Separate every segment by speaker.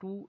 Speaker 1: 2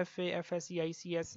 Speaker 1: FA FSC ICS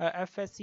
Speaker 1: FSC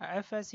Speaker 1: FSC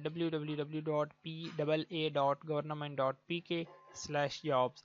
Speaker 1: www.paa.government.pk/jobs,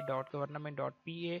Speaker 1: paa.government.pa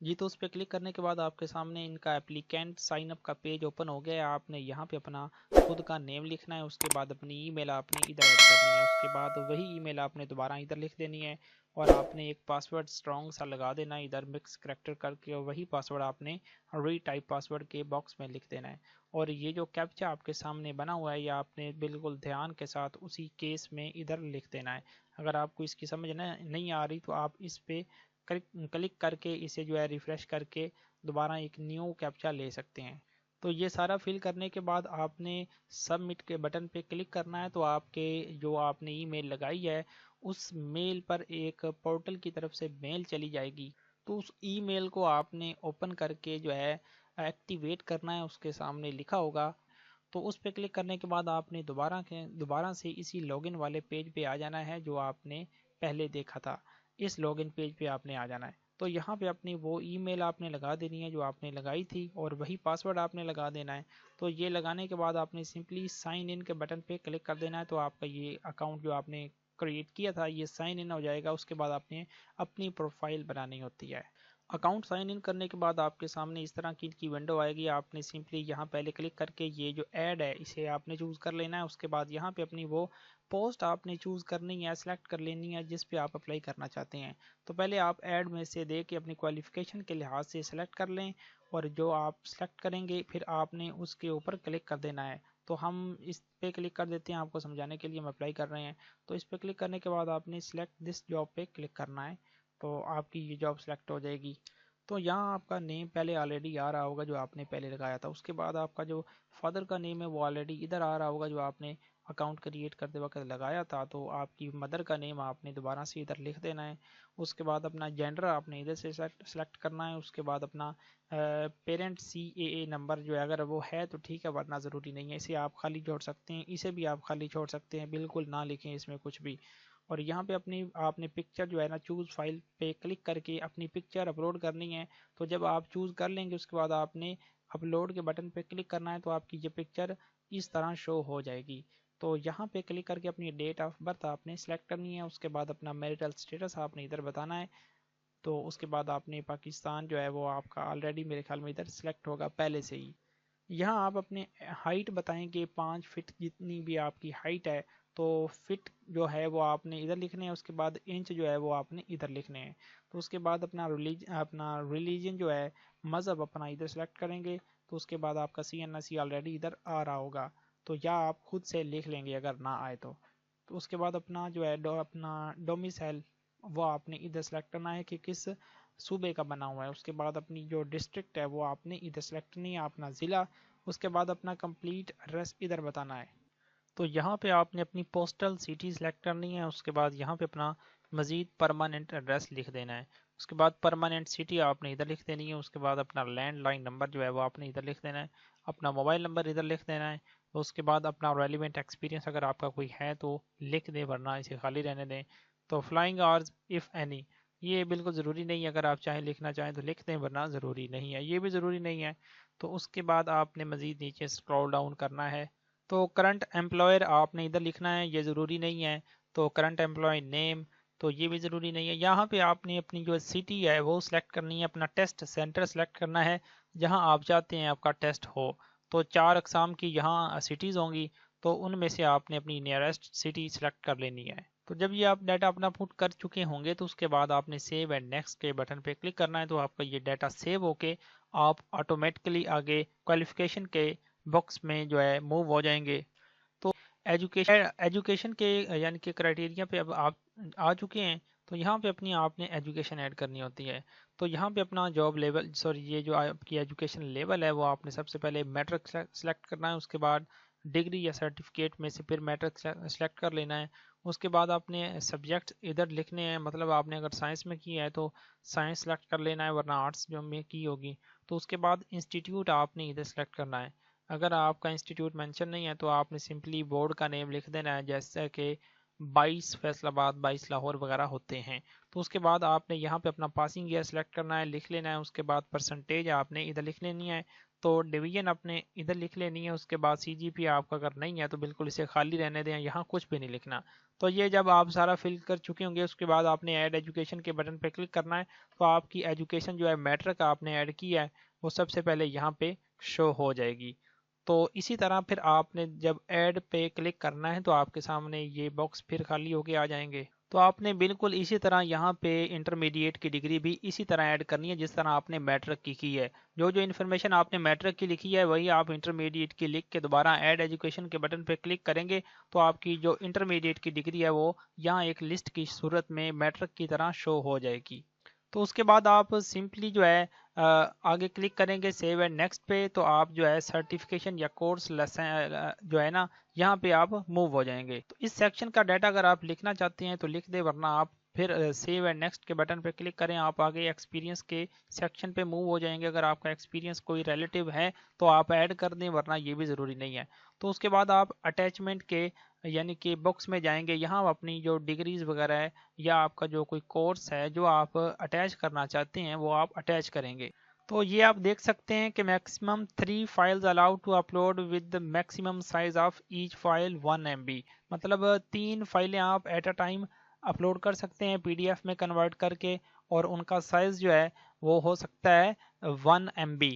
Speaker 1: جی تو اس پہ click کرنے کے بعد آپ کے سامنے ان کا اپلیکینٹ سائن اپ کا پیج اوپن ہو گیا ہے. آپ نے یہاں پہ اپنا خود کا نیم لکھنا ہے, اس کے بعد اپنی ای میل آپ نے ادھر ایڈ کرنی ہے, اس کے بعد وہی ای میل آپ نے دوبارہ ادھر لکھ دینی ہے, اور آپ نے ایک پاسورڈ اسٹرانگ سا لگا دینا ہے ادھر مکس کریکٹر کر کے, اور وہی پاسورڈ آپ نے ری ٹائپ پاسورڈ کے باکس میں لکھ دینا ہے. اور یہ جو کیپچا آپ کے سامنے بنا ہوا ہے یہ آپ نے بالکل دھیان کے ساتھ اسی کیس میں ادھر لکھ دینا ہے. اگر آپ کو اس کی سمجھ نہیں آ رہی تو آپ اس پہ کلک کر کے اسے جو ہے ریفریش کر کے دوبارہ ایک نیو کیپچا لے سکتے ہیں. تو یہ سارا فل کرنے کے بعد آپ نے سبمٹ کے بٹن پہ کلک کرنا ہے, تو آپ کے جو آپ نے ای میل لگائی ہے اس میل پر ایک پورٹل کی طرف سے میل چلی جائے گی. تو اس ای میل کو آپ نے اوپن کر کے جو ہے ایکٹیویٹ کرنا ہے, اس کے سامنے لکھا ہوگا. تو اس پہ کلک کرنے کے بعد آپ نے دوبارہ سے اسی لاگ ان والے پیج پہ آ جانا ہے جو آپ نے پہلے دیکھا تھا. اس لاگ ان پیج پہ آپ نے آ جانا ہے. تو یہاں پہ اپنی وہ ای میل آپ نے لگا دینی ہے جو آپ نے لگائی تھی, اور وہی پاسورڈ آپ نے لگا دینا ہے. تو یہ لگانے کے بعد آپ نے سمپلی سائن ان کے بٹن پہ کلک کر دینا ہے, تو آپ کا یہ اکاؤنٹ جو آپ نے کریٹ کیا تھا یہ سائن ان ہو جائے گا. اس کے بعد آپ نے اپنی پروفائل بنانی ہوتی ہے. اکاؤنٹ سائن ان کرنے کے بعد آپ کے سامنے اس طرح کی ونڈو آئے گی. آپ نے سمپلی یہاں پہلے کلک کر کے یہ جو ایڈ ہے اسے آپ نے چوز کر لینا ہے. اس کے بعد یہاں پہ اپنی وہ پوسٹ آپ نے چوز کرنی ہے, سلیکٹ کر لینی ہے جس پہ آپ اپلائی کرنا چاہتے ہیں. تو پہلے آپ ایڈ میں سے دے کے اپنی کوالیفیکیشن کے لحاظ سے سلیکٹ کر لیں, اور جو آپ سلیکٹ کریں گے پھر آپ نے اس کے اوپر کلک کر دینا ہے. تو ہم اس پہ کلک کر دیتے ہیں, آپ کو سمجھانے کے لیے ہم اپلائی کر رہے ہیں. تو اس پہ کلک کرنے کے بعد آپ نے سلیکٹ دس جاب پہ کلک کرنا ہے, تو آپ کی یہ جاب سلیکٹ ہو جائے گی. تو یہاں آپ کا نیم پہلے آلریڈی آ رہا ہوگا جو آپ نے پہلے لگایا تھا. اس کے بعد آپ کا جو فادر کا نیم ہے وہ آلریڈی ادھر آ رہا ہوگا جو آپ نے اکاؤنٹ کریٹ کرتے وقت لگایا تھا. تو آپ کی مدر کا نیم آپ نے دوبارہ سے ادھر لکھ دینا ہے. اس کے بعد اپنا جینڈر آپ نے ادھر سے سلیکٹ کرنا ہے. اس کے بعد اپنا پیرنٹ CAA نمبر جو ہے اگر وہ ہے تو ٹھیک ہے, ورنہ ضروری نہیں ہے, اسے آپ خالی چھوڑ سکتے ہیں. اسے بھی آپ خالی چھوڑ سکتے ہیں, بالکل نہ لکھیں اس میں کچھ بھی. اور یہاں پہ آپ نے پکچر جو ہے نا چوز فائل پہ کلک کر کے اپنی پکچر اپلوڈ کرنی ہے. تو جب آپ چوز کر لیں گے اس کے بعد آپ نے اپلوڈ کے بٹن پہ کلک کرنا ہے, تو آپ کی یہ پکچر اس طرح شو ہو جائے گی. تو یہاں پہ کلک کر کے اپنی ڈیٹ آف برتھ آپ نے سلیکٹ کرنی ہے. اس کے بعد اپنا میریٹل سٹیٹس آپ نے ادھر بتانا ہے. تو اس کے بعد آپ نے پاکستان جو ہے وہ آپ کا آلریڈی میرے خیال میں ادھر سلیکٹ ہوگا پہلے سے ہی. یہاں آپ اپنے ہائٹ بتائیں کہ 5 فٹ جتنی بھی آپ کی ہائٹ ہے, تو فٹ جو ہے وہ آپ نے ادھر لکھنے ہیں. اس کے بعد انچ جو ہے وہ آپ نے ادھر لکھنے ہیں. تو اس کے بعد اپنا ریلیجن جو ہے مذہب اپنا ادھر سلیکٹ کریں گے. تو اس کے بعد آپ کا CNSE آلریڈی ادھر آ رہا ہوگا, تو یا آپ خود سے لکھ لیں گے اگر نہ آئے تو. تو اس کے بعد اپنا جو ہے اپنا ڈومیسائل وہ آپ نے ادھر سلیکٹ کرنا ہے کہ کس صوبے کا بنا ہوا ہے. اس کے بعد اپنی جو ڈسٹرکٹ ہے وہ آپ نے ادھر سلیکٹ کرنی ہے, اپنا ضلع. اس کے بعد اپنا کمپلیٹ ایڈریس ادھر بتانا ہے. تو یہاں پہ آپ نے اپنی پوسٹل سٹی سلیکٹ کرنی ہے. اس کے بعد یہاں پہ اپنا مزید پرماننٹ ایڈریس لکھ دینا ہے. اس کے بعد پرماننٹ سٹی آپ نے ادھر لکھ دینی ہے. اس کے بعد اپنا لینڈ لائن نمبر جو ہے وہ آپ نے ادھر لکھ دینا ہے. اپنا موبائل نمبر ادھر لکھ دینا ہے. اس کے بعد اپنا ریلیونٹ ایکسپیرینس اگر آپ کا کوئی ہے تو لکھ دیں, ورنہ اسے خالی رہنے دیں. تو فلائنگ آورز اف اینی یہ بالکل ضروری نہیں ہے, اگر آپ چاہیں لکھنا چاہیں تو لکھ دیں, ورنہ ضروری نہیں ہے, یہ بھی ضروری نہیں ہے. تو اس کے بعد آپ نے مزید نیچے اسکرول ڈاؤن کرنا ہے. تو کرنٹ امپلائر آپ نے ادھر لکھنا ہے, یہ ضروری نہیں ہے. تو کرنٹ امپلائی نیم تو یہ بھی ضروری نہیں ہے. یہاں پہ آپ نے اپنی جو سٹی ہے وہ سلیکٹ کرنی ہے. اپنا ٹیسٹ سینٹر سلیکٹ کرنا ہے جہاں آپ چاہتے ہیں آپ کا ٹیسٹ ہو. تو 4 اقسام کی یہاں سٹیز ہوں گی, تو ان میں سے آپ نے اپنی نیئرسٹ سٹی سلیکٹ کر لینی ہے. تو جب یہ آپ ڈیٹا اپنا پٹ کر چکے ہوں گے تو اس کے بعد آپ نے سیو اینڈ نیکسٹ کے بٹن پہ کلک کرنا ہے. تو آپ کا یہ ڈیٹا سیو ہو کے آپ آٹومیٹکلی آگے کوالیفیکیشن کے باکس میں جو ہے موو ہو جائیں گے. تو ایجوکیشن کے یعنی کہ کرائٹیریا پہ اب آپ آ چکے ہیں. تو یہاں پہ اپنی آپ نے ایجوکیشن ایڈ کرنی ہوتی ہے. تو یہاں پہ اپنا جاب لیول یہ جو آپ کی ایجوکیشن لیول ہے وہ آپ نے سب سے پہلے میٹرک سلیکٹ کرنا ہے. اس کے بعد ڈگری یا سرٹیفکیٹ میں سے پھر میٹرک سلیکٹ کر لینا ہے. اس کے بعد آپ نے سبجیکٹ ادھر لکھنے ہیں, مطلب آپ نے اگر سائنس میں کی ہے تو سائنس سلیکٹ کر لینا ہے, ورنہ آرٹس جو میں کی ہوگی. تو اس کے بعد انسٹیٹیوٹ آپ نے ادھر سلیکٹ کرنا ہے. اگر آپ کا انسٹیٹیوٹ مینشن نہیں ہے تو آپ نے سمپلی بورڈ کا نیم لکھ دینا ہے, جیسے کہ 22 فیصل آباد 22 لاہور وغیرہ ہوتے ہیں. تو اس کے بعد آپ نے یہاں پہ اپنا پاسنگ ایئر سلیکٹ کرنا ہے, لکھ لینا ہے. اس کے بعد پرسنٹیج آپ نے ادھر لکھ لینی ہے. تو ڈویژن اپنے ادھر لکھ لینی ہے. اس کے بعد سی جی پی آپ کا اگر نہیں ہے تو بالکل اسے خالی رہنے دیں, یہاں کچھ بھی نہیں لکھنا. تو یہ جب آپ سارا فل کر چکے ہوں گے اس کے بعد آپ نے ایڈ ایجوکیشن کے بٹن پہ کلک کرنا ہے. تو آپ کی ایجوکیشن جو ہے میٹرک آپ نے ایڈ کی ہے وہ سب سے پہلے یہاں پہ شو ہو جائے گی. تو اسی طرح پھر آپ نے جب ایڈ پہ کلک کرنا ہے تو آپ کے سامنے یہ باکس پھر خالی ہو کے آ جائیں گے. تو آپ نے بالکل اسی طرح یہاں پہ انٹرمیڈیٹ کی ڈگری بھی اسی طرح ایڈ کرنی ہے جس طرح آپ نے میٹرک کی ہے. جو انفارمیشن آپ نے میٹرک کی لکھی ہے وہی آپ انٹرمیڈیٹ کی لکھ کے دوبارہ ایڈ ایجوکیشن کے بٹن پہ کلک کریں گے تو آپ کی جو انٹرمیڈیٹ کی ڈگری ہے وہ یہاں ایک لسٹ کی صورت میں میٹرک کی طرح شو ہو جائے گی. تو اس کے بعد آپ سمپلی جو ہے آگے کلک کریں گے سیو اینڈ نیکسٹ پہ, تو آپ جو ہے سرٹیفکیشن یا کورس جو ہے نا یہاں پہ آپ موو ہو جائیں گے. تو اس سیکشن کا ڈیٹا اگر آپ لکھنا چاہتے ہیں تو لکھ دیں, ورنہ آپ پھر سیو اینڈ نیکسٹ کے بٹن پہ کلک کریں. آپ آگے ایکسپیرینس کے سیکشن پہ موو ہو جائیں گے. اگر آپ کا ایکسپیرینس کوئی ریلیٹیو ہے تو آپ ایڈ کر دیں, ورنہ یہ بھی ضروری نہیں ہے. تو اس کے بعد آپ اٹیچمنٹ کے یعنی کہ باکس میں جائیں گے, یہاں اپنی جو ڈگریز وغیرہ ہے یا آپ کا جو کوئی کورس ہے جو آپ اٹیچ کرنا چاہتے ہیں وہ آپ اٹیچ کریں گے. تو یہ آپ دیکھ سکتے ہیں کہ maximum 3 files allowed to upload with maximum size of each file 1 MB. مطلب 3 فائلیں آپ ایٹ اے ٹائم اپلوڈ کر سکتے ہیں پی ڈی ایف میں کنورٹ کر کے, اور ان کا سائز جو ہے وہ ہو سکتا ہے 1 MB.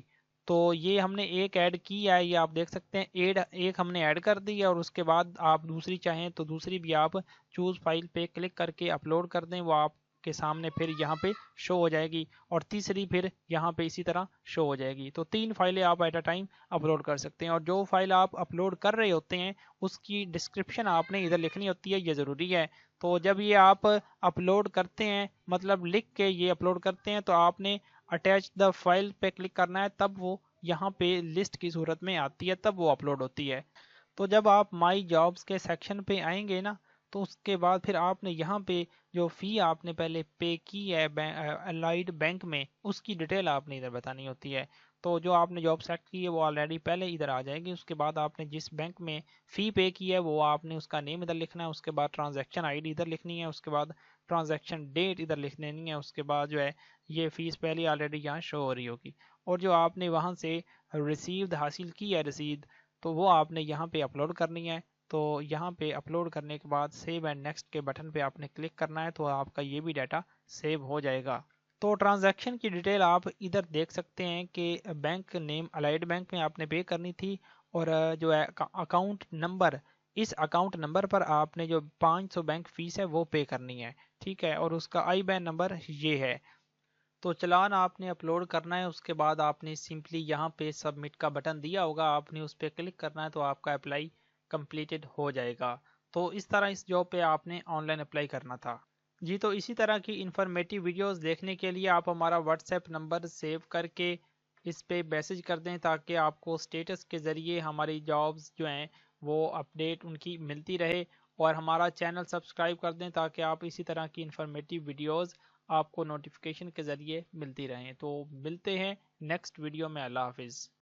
Speaker 1: تو یہ ہم نے ایک ایڈ کی ہے, یہ آپ دیکھ سکتے ہیں ایک ہم نے ایڈ کر دی ہے, اور اس کے بعد آپ دوسری چاہیں تو دوسری بھی آپ چوز فائل پہ کلک کر کے اپلوڈ کر دیں, وہ آپ کے سامنے پھر یہاں پہ شو ہو جائے گی, اور تیسری پھر یہاں پہ اسی طرح شو ہو جائے گی. تو 3 فائلیں آپ ایٹ اے ٹائم اپلوڈ کر سکتے ہیں, اور جو فائل آپ اپلوڈ کر رہے ہوتے ہیں اس کی ڈسکرپشن آپ نے ادھر لکھنی ہوتی ہے, یہ ضروری ہے. تو جب یہ آپ اپلوڈ کرتے ہیں مطلب لکھ کے یہ اپلوڈ کرتے ہیں تو آپ نے اٹیچ دا فائل پہ کلک کرنا ہے, تب وہ یہاں پہ لسٹ کی صورت میں آتی ہے, تب وہ اپلوڈ ہوتی ہے. تو جب آپ مائی جابس کے سیکشن پہ آئیں گے نا تو اس کے بعد پھر آپ نے یہاں پہ جو فی آپ نے پہلے پے کی ہے الائڈ بینک میں اس کی ڈیٹیل آپ نے ادھر بتانی ہوتی ہے. تو جو آپ نے جاب سیلیکٹ کی ہے وہ آلریڈی پہلے ادھر آ جائے گی. اس کے بعد آپ نے جس بینک میں فی پے کی ہے وہ آپ نے اس کا نیم ادھر لکھنا ہے, اس کے بعد ٹرانزیکشن آئی ڈی ادھر لکھنی ہے, اس کے بعد ٹرانزیکشن ڈیٹ ادھر لکھ دینی ہے, اس کے بعد جو ہے یہ فیس پہلے آلریڈی یہاں شو ہو رہی ہوگی, اور جو آپ نے وہاں سے ریسیوڈ حاصل کی ہے رسید تو وہ آپ نے یہاں پہ اپلوڈ کرنی ہے. تو یہاں پہ اپلوڈ کرنے کے بعد سیو اینڈ نیکسٹ کے بٹن پہ آپ نے کلک کرنا ہے, تو آپ کا یہ بھی ڈیٹا سیو ہو جائے گا. تو ٹرانزیکشن کی ڈیٹیل آپ ادھر دیکھ سکتے ہیں کہ بینک نیم الائڈ بینک میں آپ نے پے کرنی تھی, اور جو ہے اکاؤنٹ نمبر, اس اکاؤنٹ نمبر پر آپ نے جو 500 بینک فیس ہے وہ پے کرنی ہے, ٹھیک ہے, اور اس کا آئی بین نمبر یہ ہے. تو چلان آپ نے اپلوڈ کرنا ہے, اس کے بعد آپ نے سمپلی یہاں پہ سبمٹ کا بٹن دیا ہوگا, آپ نے اس پہ کلک کرنا ہے تو آپ کا اپلائی کمپلیٹڈ ہو جائے گا. تو اس طرح اس جاب پہ آپ نے آن لائن اپلائی کرنا تھا. جی, تو اسی طرح کی انفارمیٹیو ویڈیوز دیکھنے کے لیے آپ ہمارا واٹس ایپ نمبر سیو کر کے اس پہ میسج کر دیں تاکہ آپ کو اسٹیٹس کے ذریعے ہماری جابز جو ہیں وہ اپڈیٹ ان کی ملتی رہے, اور ہمارا چینل سبسکرائب کر دیں تاکہ آپ اسی طرح کی انفارمیٹیو ویڈیوز آپ کو نوٹیفیکیشن کے ذریعے ملتی رہیں. تو ملتے ہیں نیکسٹ ویڈیو میں. اللہ حافظ.